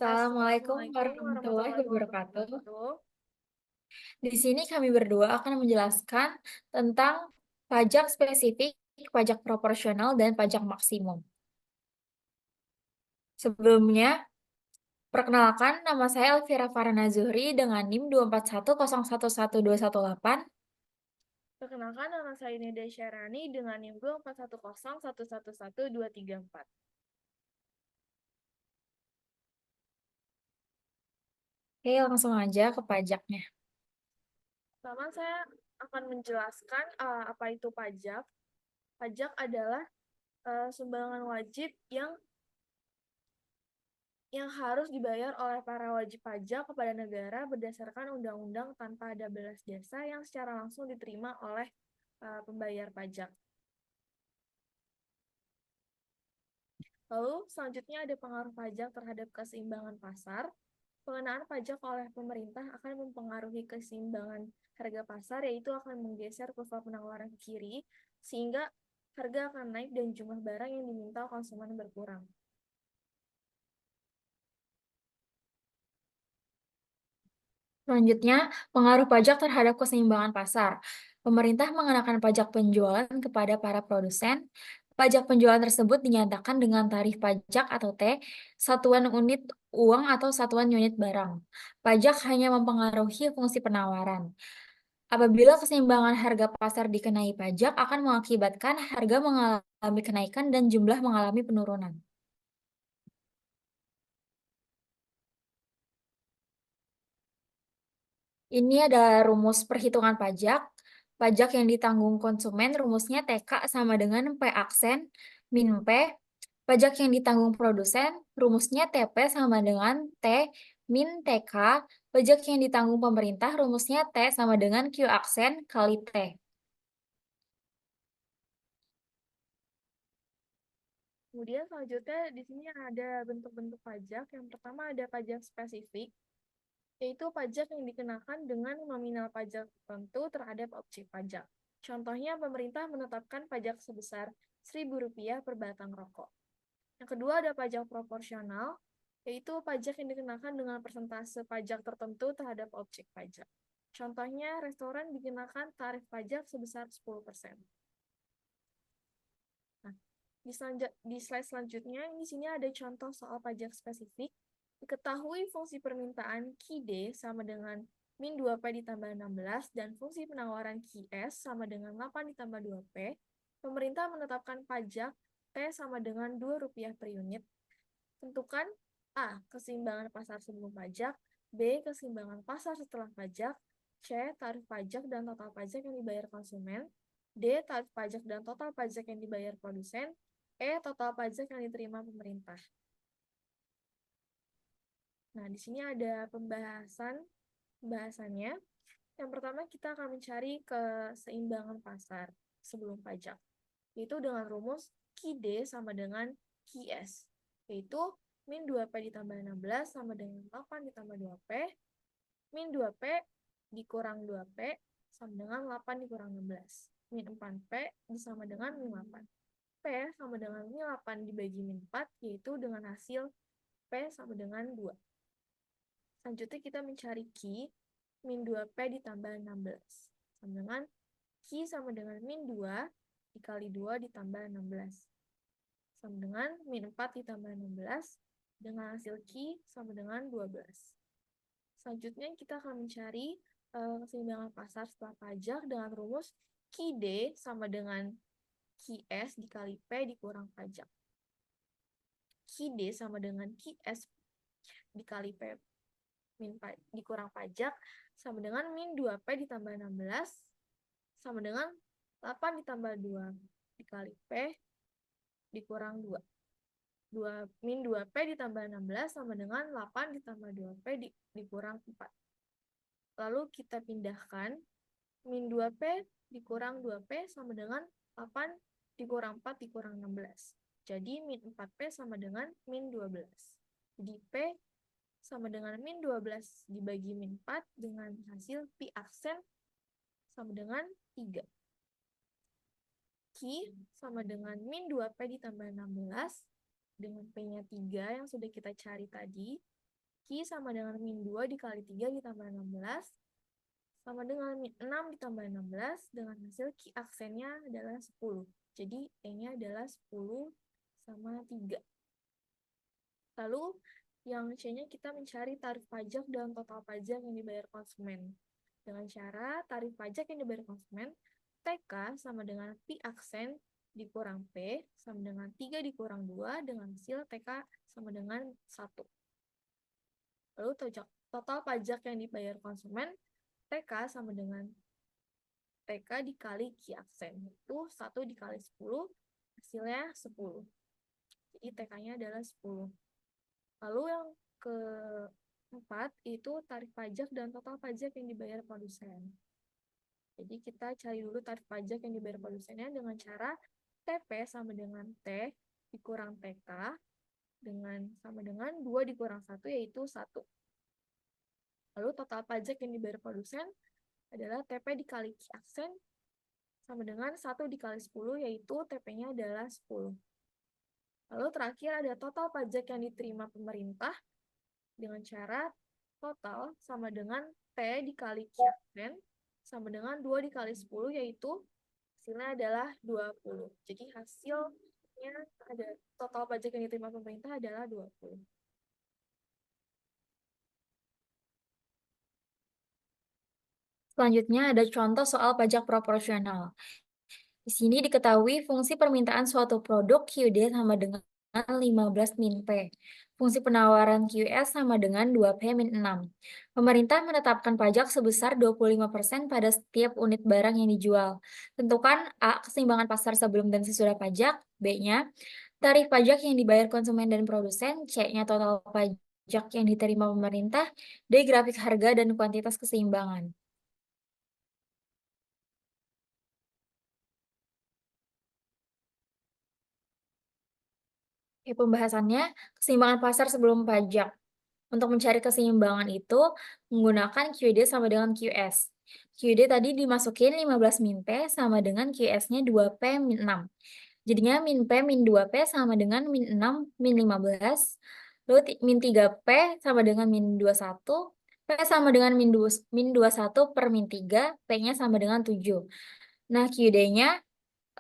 Assalamualaikum Assalamualaikum warahmatullahi warahmatullahi wabarakatuh. wabarakatuh. Di sini kami berdua akan menjelaskan tentang pajak spesifik, pajak proporsional, dan pajak maksimum. Sebelumnya, perkenalkan nama saya Elvira Farana Zuhri dengan NIM 241011218. Perkenalkan nama saya Nida Syarani dengan NIM 24101111234. Oke, langsung aja ke pajaknya. Pertama saya akan menjelaskan apa itu pajak. Pajak adalah sumbangan wajib yang harus dibayar oleh para wajib pajak kepada negara berdasarkan undang-undang tanpa ada balas jasa yang secara langsung diterima oleh pembayar pajak. Lalu selanjutnya ada pengaruh pajak terhadap keseimbangan pasar. Pengenaan pajak oleh pemerintah akan mempengaruhi keseimbangan harga pasar, yaitu akan menggeser kurva penawaran ke kiri, sehingga harga akan naik dan jumlah barang yang diminta konsumen berkurang. Selanjutnya, pengaruh pajak terhadap keseimbangan pasar. Pemerintah mengenakan pajak penjualan kepada para produsen. Pajak penjualan tersebut dinyatakan dengan tarif pajak atau T, satuan unit uang atau satuan unit barang. Pajak hanya mempengaruhi fungsi penawaran. Apabila keseimbangan harga pasar dikenai pajak akan mengakibatkan harga mengalami kenaikan dan jumlah mengalami penurunan. Ini adalah rumus perhitungan pajak. Pajak yang ditanggung konsumen rumusnya TK sama dengan P aksen min P. Pajak yang ditanggung produsen rumusnya TP sama dengan T min TK. Pajak yang ditanggung pemerintah rumusnya T sama dengan Q aksen kali T. Kemudian selanjutnya di sini ada bentuk-bentuk pajak. Yang pertama ada pajak spesifik, yaitu pajak yang dikenakan dengan nominal pajak tertentu terhadap objek pajak. Contohnya, pemerintah menetapkan pajak sebesar Rp1.000 per batang rokok. Yang kedua ada pajak proporsional, yaitu pajak yang dikenakan dengan persentase pajak tertentu terhadap objek pajak. Contohnya, restoran dikenakan tarif pajak sebesar 10%. Nah, di slide selanjutnya, di sini ada contoh soal pajak spesifik. Diketahui fungsi permintaan QD sama dengan min 2P ditambah 16 dan fungsi penawaran QS sama dengan 8 ditambah 2P. Pemerintah menetapkan pajak T sama dengan Rp2 per unit. Tentukan A. Keseimbangan pasar sebelum pajak, B. Keseimbangan pasar setelah pajak, C. Tarif pajak dan total pajak yang dibayar konsumen, D. Tarif pajak dan total pajak yang dibayar produsen, E. Total pajak yang diterima pemerintah. Nah, di sini ada pembahasannya. Yang pertama, kita akan mencari keseimbangan pasar sebelum pajak, yaitu dengan rumus QD sama dengan QS, yaitu min 2P ditambah 16 sama dengan 8 ditambah 2P, min 2P dikurang 2P sama dengan 8 dikurang 16. Min 4P sama dengan min 8. P sama dengan min 8 dibagi min 4, yaitu dengan hasil P sama dengan 2. Selanjutnya kita mencari Q, min 2P ditambah 16. Sama dengan Q sama dengan min 2 dikali 2 ditambah 16. Sama dengan min 4 ditambah 16, dengan hasil Q sama dengan 12. Selanjutnya kita akan mencari keseimbangan pasar setelah pajak dengan rumus QD sama dengan QS dikali P dikurang pajak. QD sama dengan QS dikali P dikurang pajak sama dengan min 2P ditambah 16 sama dengan 8 ditambah 2 dikali P dikurang 2. Min 2P ditambah 16 sama dengan 8 ditambah 2P dikurang 4. Lalu kita pindahkan, min 2P dikurang 2P sama dengan 8 dikurang 4 dikurang 16. Jadi min 4P sama dengan min 12. Jadi P sama dengan min 12 dibagi min 4 dengan hasil P aksen sama dengan 3. Q sama dengan min 2P ditambah 16 dengan P-nya 3 yang sudah kita cari tadi. Q sama dengan min 2 dikali 3 ditambah 16 sama dengan min 6 ditambah 16 dengan hasil Q aksennya adalah 10. Jadi E-nya adalah 10 sama 3. Lalu yang C-nya kita mencari tarif pajak dan total pajak yang dibayar konsumen. Dengan cara tarif pajak yang dibayar konsumen, TK sama dengan Pi aksen dikurang P sama dengan 3 dikurang 2 dengan hasil TK sama dengan 1. Lalu total pajak yang dibayar konsumen, TK sama dengan TK dikali Q aksen. Itu 1 dikali 10, hasilnya 10. Jadi TK-nya adalah 10. Lalu yang keempat itu tarif pajak dan total pajak yang dibayar produsen. Jadi kita cari dulu tarif pajak yang dibayar produsennya dengan cara TP sama dengan T dikurang TK sama dengan 2 dikurang 1 yaitu 1. Lalu total pajak yang dibayar produsen adalah TP dikali Q aksen sama dengan 1 dikali 10 yaitu TP-nya adalah 10. Lalu terakhir ada total pajak yang diterima pemerintah dengan cara total sama dengan T dikali Q aksen sama dengan 2 dikali 10 yaitu hasilnya adalah 20. Jadi hasilnya ada total pajak yang diterima pemerintah adalah 20. Selanjutnya ada contoh soal pajak proporsional. Di sini diketahui fungsi permintaan suatu produk QD sama dengan 15 min P. Fungsi penawaran QS sama dengan 2P min 6. Pemerintah menetapkan pajak sebesar 25% pada setiap unit barang yang dijual. Tentukan A. Keseimbangan pasar sebelum dan sesudah pajak. B-nya tarif pajak yang dibayar konsumen dan produsen. C-nya total pajak yang diterima pemerintah. D. Grafik harga dan kuantitas keseimbangan. Oke, pembahasannya keseimbangan pasar sebelum pajak. Untuk mencari keseimbangan itu menggunakan QD sama dengan QS. QD tadi dimasukin 15 min P sama dengan QS-nya 2P min 6. Jadinya min P min 2P sama dengan min 6 min 15. Lalu min 3P sama dengan min 21. P sama dengan min 21 per min 3. P-nya sama dengan 7. Nah, QD-nya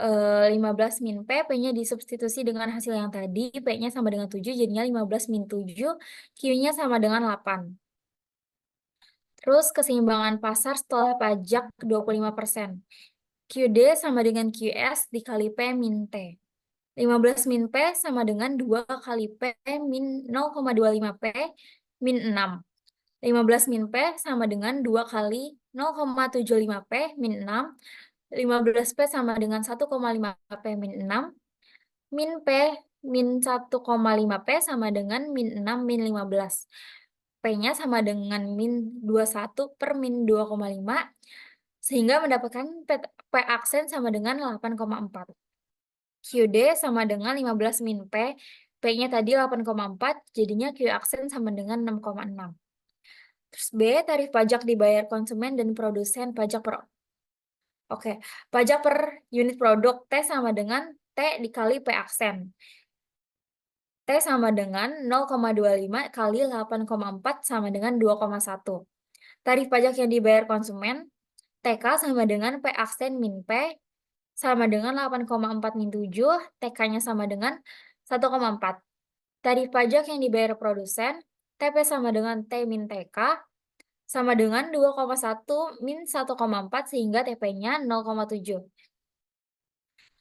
15 min P, P-nya disubstitusi dengan hasil yang tadi, P-nya sama dengan 7, jadinya 15 min 7, Q-nya sama dengan 8. Terus keseimbangan pasar setelah pajak 25%. QD sama dengan QS dikali P min T. 15 min P sama dengan 2 kali P min 0,25 P min 6. 15 min P sama dengan 2 kali 0,75 P min 6. 15 P sama dengan 1,5 P min 6. Min P min 1,5 P sama dengan min 6 min 15. P-nya sama dengan min 21 per min 2,5, sehingga mendapatkan P aksen sama dengan 8,4. QD sama dengan 15 min P, P-nya tadi 8,4, jadinya Q aksen sama dengan 6,6. Terus B, tarif pajak dibayar konsumen dan produsen pajak per... Oke, pajak per unit produk T sama dengan T dikali P aksen. T sama dengan 0,25 kali 8,4 sama dengan 2,1. Tarif pajak yang dibayar konsumen, TK sama dengan P aksen min P, sama dengan 8,4 min 7, TK-nya sama dengan 1,4. Tarif pajak yang dibayar produsen, TP sama dengan T min TK, sama dengan 2,1 min 1,4 sehingga TP-nya 0,7.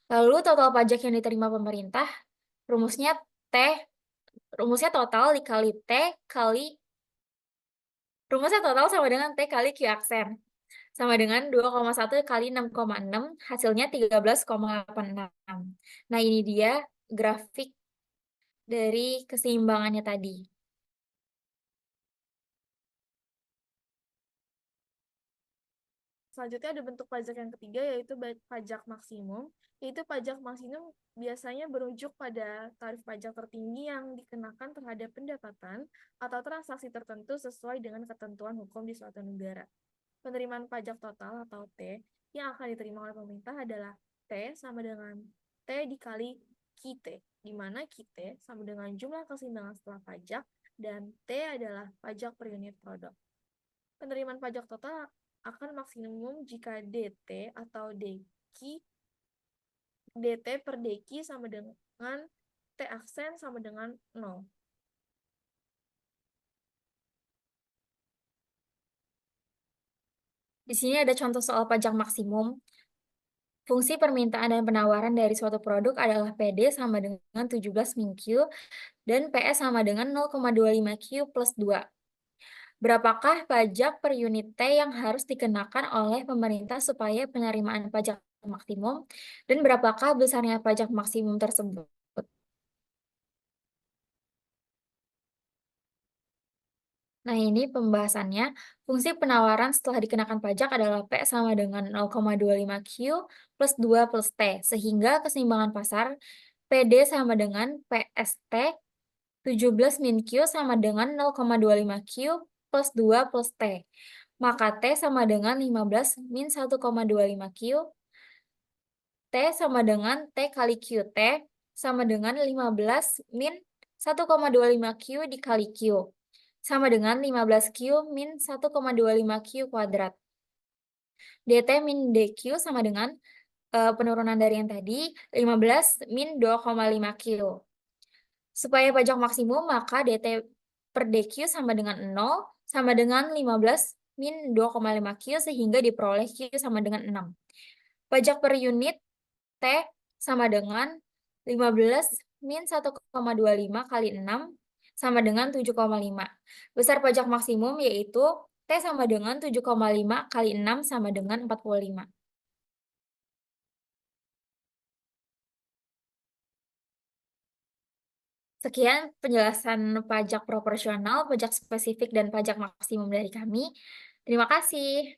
Lalu total pajak yang diterima pemerintah, rumusnya total dikali T kali rumusnya total sama dengan T kali Q aksen. Sama dengan 2,1 kali 6,6, hasilnya 13,86. Nah, ini dia grafik dari keseimbangannya tadi. Selanjutnya ada bentuk pajak yang ketiga yaitu pajak maksimum. Yaitu pajak maksimum biasanya berujuk pada tarif pajak tertinggi yang dikenakan terhadap pendapatan atau transaksi tertentu sesuai dengan ketentuan hukum di suatu negara. Penerimaan pajak total atau T yang akan diterima oleh pemerintah adalah T sama dengan T dikali QT, di mana QT sama dengan jumlah keseimbangan setelah pajak dan T adalah pajak per unit produk. Penerimaan pajak total akan maksimum jika DT atau DT per deki sama dengan T aksen sama dengan 0. Di sini ada contoh soal pajak maksimum. Fungsi permintaan dan penawaran dari suatu produk adalah PD sama dengan 17 min Q dan PS sama dengan 0,25 Q plus 2. Berapakah pajak per unit T yang harus dikenakan oleh pemerintah supaya penerimaan pajak maksimum? Dan berapakah besarnya pajak maksimum tersebut? Nah, ini pembahasannya. Fungsi penawaran setelah dikenakan pajak adalah P sama dengan 0,25 Q plus 2 plus T, sehingga keseimbangan pasar PD sama dengan PST 17 min Q sama dengan 0,25 Q plus 2 plus T. Maka T sama dengan 15 min 1,25 Q, T sama dengan T kali QT sama dengan 15 min 1,25 Q dikali Q, sama dengan 15 Q min 1,25 Q kuadrat. DT min DQ sama dengan penurunan dari yang tadi, 15 min 2,5 Q. Supaya pajak maksimum, maka DT per DQ sama dengan 0, sama dengan 15 min 2,5 Q, sehingga diperoleh Q sama dengan 6. Pajak per unit T sama dengan 15 min 1,25 kali 6 sama dengan 7,5. Besar pajak maksimum yaitu T sama dengan 7,5 kali 6 sama dengan 45. Sekian penjelasan pajak proporsional, pajak spesifik, dan pajak maksimum dari kami. Terima kasih.